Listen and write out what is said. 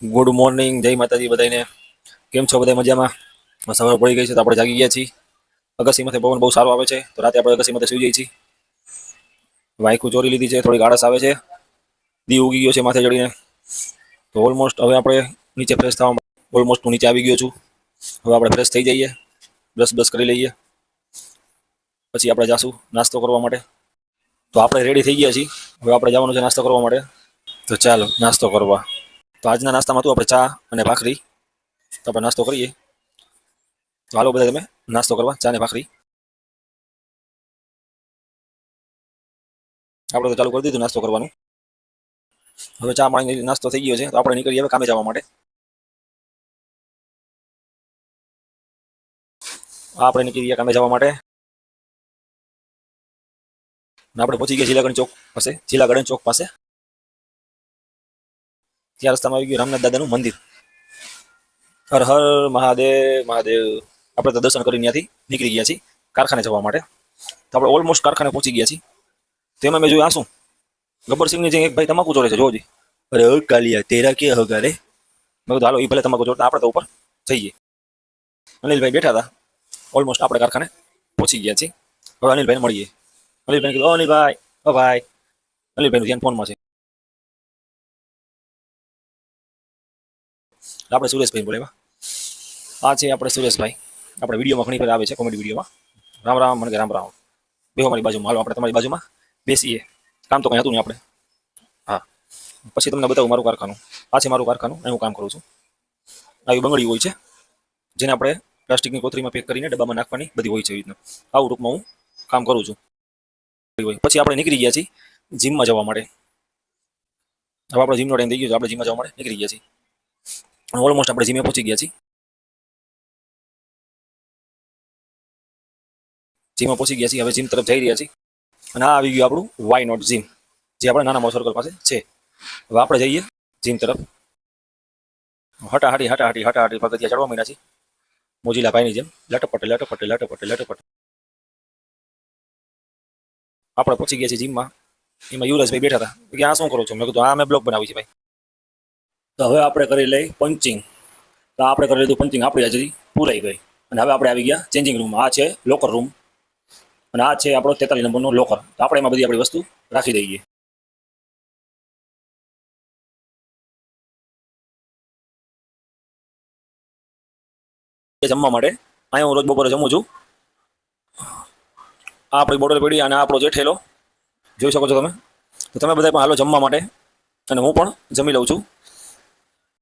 Good morning, જય માતાજી બધાને. કેમ છો બધા? મજામાં? સવાર પડી ગઈ છે તો આપણે જાગી ગયા છીએ. અગસીમાંથી પવન બહુ સારો આવે છે તો રાતે આપણે અગસીમાંથી સુઈ જઈએ છીએ. વાયકું ચોરી લીધી છે, થોડીક આળસ આવે છે. દી ઉગી ગયો છે માથે ચડીને. તો ઓલમોસ્ટ હવે આપણે નીચે ફ્રેશ થવા ઓલમોસ્ટ હું નીચે આવી ગયો છું. હવે આપણે ફ્રેશ થઈ જઈએ, બ્રશ કરી લઈએ, પછી આપણે જાશું નાસ્તો કરવા માટે. તો આપણે રેડી થઈ ગયા છીએ. હવે આપણે જવાનું છે નાસ્તો કરવા માટે. તો ચાલો નાસ્તો કરવા. તો આજના નાસ્તામાં તો આપણે ચા અને ભાખરી, તો આપણે નાસ્તો કરીએ. તો હાલો બધા તમે નાસ્તો કરવા, ચા ને ભાખરી. આપણે તો ચાલુ કરી દીધું નાસ્તો કરવાનું. હવે ચા પાણી નાસ્તો થઈ ગયો છે તો આપણે નીકળીએ હવે કામે જવા માટે. આપણે નીકળીએ કામે જવા માટે. આપણે પહોંચી ગયા જિલ્લા ગણેશ ચોક પાસે. જિલ્લા ગણેશ ચોક પાસે ત્યાં રસ્તામાં આવી ગયું રામનાથ દાદાનું મંદિર. હર હર મહાદેવ મહાદેવ. આપણે તો દર્શન કરીને ત્યાંથી નીકળી ગયા છીએ કારખાને જવા માટે. તો આપણે ઓલમોસ્ટ કારખાને પહોંચી ગયા છીએ. તેમાં મેં જોયું આ શું, ગબ્બરસિંહની જે એક ભાઈ તમાકુ ચોરે છે, જોજી. અરે ઓ કાલિયા તેરા કે હગારે. મેં કીધું હાલો એ ભલે તમાકુ ચોરતા, આપણે તો ઉપર જઈએ. અનિલભાઈ બેઠા હતા. ઓલમોસ્ટ આપણે કારખાને પહોંચી ગયા છીએ. હવે અનિલભાઈને મળીએ. અનિલભાઈ કીધું, અનિલભાઈ, ઓ ભાઈ. અનિલભાઈનું ધ્યાન ફોનમાં છે. આપણે સુરેશભાઈ બોલે. આ છે આપણે સુરેશભાઈ. આપણે વિડીયોમાં ઘણી વાર આવે છે, કોમેડી વિડીયોમાં. રામ રામ, મને કે રામ રામ. બેહો મારી બાજુમાં, હાલો આપણે તમારી બાજુમાં બેસીએ. કામ તો કંઈ હતું નહીં આપણે. હા, પછી તમને બતાવું મારું કારખાનું. આ છે મારું કારખાનું, અહીં હું કામ કરું છું. આવી બંગડી હોય છે જેને આપણે પ્લાસ્ટિકની કોથળીમાં પેક કરીને ડબ્બામાં નાખવાની બધી હોય છે. એવી રીતના આવું રૂપમાં હું કામ કરું છું. પછી આપણે નીકળી ગયા છીએ જીમમાં જવા માટે. હવે આપણે જીમનો ટાઈમ થઈ ગયો છે, આપણે જીમમાં જવા માટે નીકળી ગયા છીએ. ઓલમોસ્ટ આપણે જીમે પહોંચી ગયા છીએ. જીમમાં પહોંચી ગયા છીએ, હવે જીમ તરફ જઈ રહ્યા છીએ. અને આ આવી ગયું આપણું વાય નોટ જીમ, જે આપણે નાના મોટા સર્કલ પાસે છે. હવે આપણે જઈએ જીમ તરફ. હટાહટી પગથિયા ચડવા માંડ્યા છીએ મોજીલા ભાઈની જેમ. લટપટ. આપણે પહોંચી ગયા છીએ જીમમાં. એમાં યુવરાજભાઈ બેઠા હતા કે આ શું કરો છો? મેં કીધું આ મેં બ્લોગ બનાવી છે ભાઈ. તો હવે આપણે કરી લઈ પંચિંગ. તો આપણે કરી લીધું પંચિંગ, આપણી હાજરી પૂરાઈ ગઈ. અને હવે આપણે આવી ગયા ચેન્જિંગ રૂમમાં. આ છે લોકર રૂમ અને આ છે આપણો 43 નંબરનો લોકર. તો આપણે એમાં બધી આપણી વસ્તુ રાખી દઈએ. જમવા માટે અહીંયા હું રોજ બપોરે જમું છું. આ આપણી બોટલ પડી અને આપણો જે ઠેલો જોઈ શકો છો તમે. તો તમે બધા પણ હાલો જમવા માટે, અને હું પણ જમી લઉં છું.